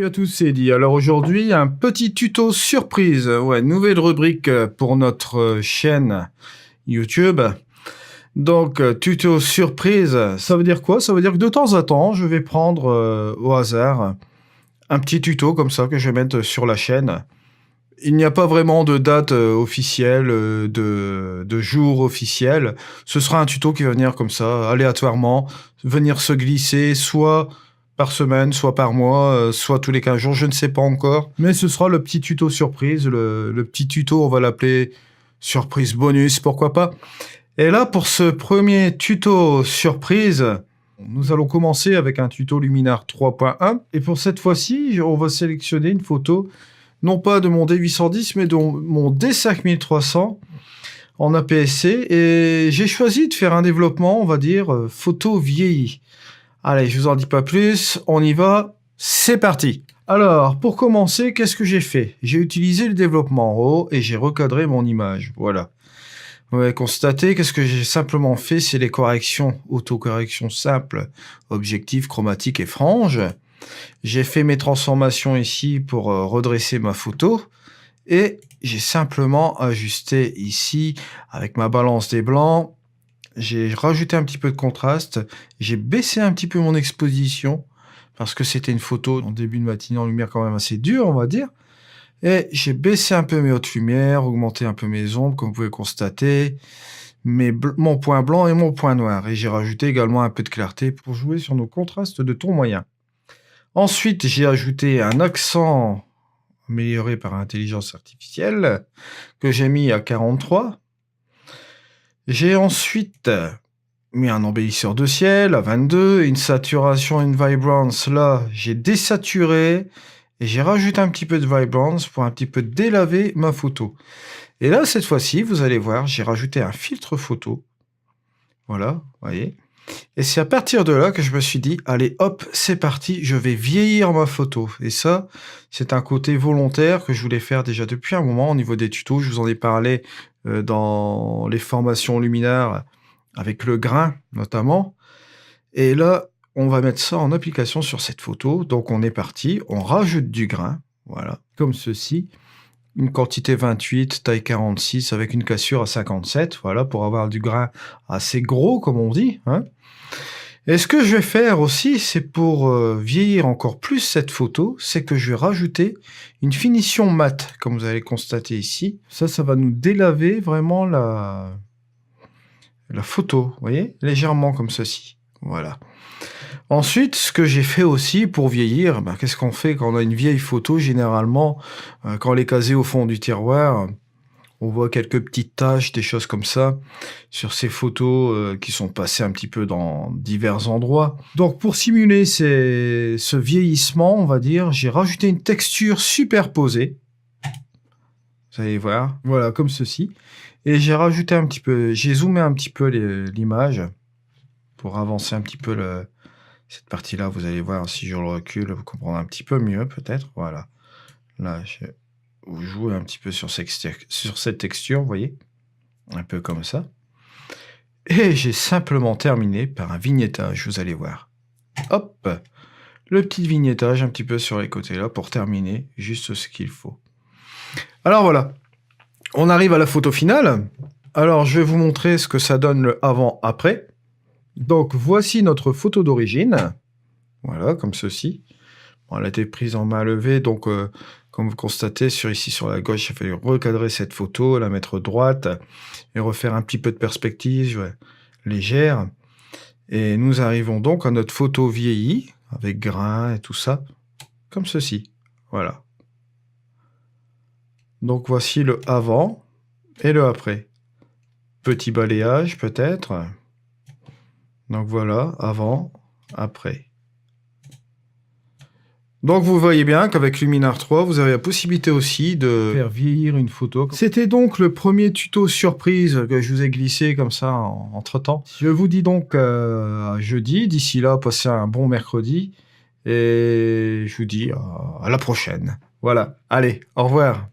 Salut à tous, c'est Eddy. Alors aujourd'hui, un petit tuto surprise. Ouais, nouvelle rubrique pour notre chaîne YouTube. Donc, tuto surprise, ça veut dire quoi? Ça veut dire que de temps en temps, je vais prendre au hasard un petit tuto comme ça que je vais mettre sur la chaîne. Il n'y a pas vraiment de date officielle, de jour officiel. Ce sera un tuto qui va venir comme ça, aléatoirement, venir se glisser, soit par semaine, soit par mois, soit tous les 15 jours, je ne sais pas encore. Mais ce sera le petit tuto surprise, le petit tuto, on va l'appeler surprise bonus, pourquoi pas. Et là, pour ce premier tuto surprise, nous allons commencer avec un tuto Luminar 3.1. Et pour cette fois-ci, on va sélectionner une photo, non pas de mon D810, mais de mon D5300 en APS-C. Et j'ai choisi de faire un développement, on va dire, photo vieillie. Allez, je vous en dis pas plus, on y va, c'est parti. Alors, pour commencer, qu'est-ce que j'ai fait? J'ai utilisé le développement RAW et j'ai recadré mon image, voilà. Vous avez constaté, qu'est-ce que j'ai simplement fait? C'est les corrections, autocorrection simple, objectif, chromatique et frange. J'ai fait mes transformations ici pour redresser ma photo. Et j'ai simplement ajusté ici, avec ma balance des blancs, j'ai rajouté un petit peu de contraste, j'ai baissé un petit peu mon exposition, parce que c'était une photo en début de matinée en lumière quand même assez dure, on va dire. Et j'ai baissé un peu mes hautes lumières, augmenté un peu mes ombres, comme vous pouvez constater, mon point blanc et mon point noir. Et j'ai rajouté également un peu de clarté pour jouer sur nos contrastes de ton moyen. Ensuite, j'ai ajouté un accent amélioré par l'intelligence artificielle, que j'ai mis à 43. J'ai ensuite mis un embellisseur de ciel à 22, une saturation, une vibrance, là j'ai désaturé et j'ai rajouté un petit peu de vibrance pour un petit peu délaver ma photo. Et là, cette fois-ci, vous allez voir, j'ai rajouté un filtre photo. Voilà, vous voyez. Et c'est à partir de là que je me suis dit, allez hop, c'est parti, je vais vieillir ma photo. Et ça, c'est un côté volontaire que je voulais faire déjà depuis un moment au niveau des tutos. Je vous en ai parlé dans les formations Luminar avec le grain notamment. Et là, on va mettre ça en application sur cette photo. Donc on est parti, on rajoute du grain, voilà, comme ceci. Une quantité 28, taille 46 avec une cassure à 57, voilà, pour avoir du grain assez gros, comme on dit, hein. Et ce que je vais faire aussi, c'est pour vieillir encore plus cette photo, c'est que je vais rajouter une finition mat, comme vous allez constater ici. Ça va nous délaver vraiment la photo, vous voyez, légèrement comme ceci, voilà. Ensuite, ce que j'ai fait aussi pour vieillir, qu'est-ce qu'on fait quand on a une vieille photo? Généralement, quand elle est casée au fond du tiroir, on voit quelques petites taches, des choses comme ça, sur ces photos qui sont passées un petit peu dans divers endroits. Donc pour simuler ce vieillissement, on va dire, j'ai rajouté une texture superposée. Vous allez voir, voilà, comme ceci. Et j'ai rajouté un petit peu, j'ai zoomé un petit peu l'image pour avancer un petit peu cette partie-là. Vous allez voir, si je le recule, vous comprendrez un petit peu mieux peut-être. Voilà. Là, vous jouez un petit peu sur cette texture, vous voyez, un peu comme ça. Et j'ai simplement terminé par un vignettage, vous allez voir. Hop, le petit vignettage un petit peu sur les côtés là pour terminer juste ce qu'il faut. Alors voilà, on arrive à la photo finale. Alors je vais vous montrer ce que ça donne le avant-après. Donc voici notre photo d'origine. Voilà, comme ceci. Bon, elle a été prise en main levée, donc comme vous constatez, ici sur la gauche, il a fallu recadrer cette photo, la mettre droite et refaire un petit peu de perspective légère. Et nous arrivons donc à notre photo vieillie, avec grain et tout ça, comme ceci. Voilà. Donc voici le avant et le après. Petit balayage peut-être. Donc voilà, avant, après. Donc vous voyez bien qu'avec Luminar 3, vous avez la possibilité aussi de faire vieillir une photo. C'était donc le premier tuto surprise que je vous ai glissé comme ça entre-temps. Je vous dis donc à jeudi. D'ici là, passez un bon mercredi. Et je vous dis à la prochaine. Voilà, allez, au revoir.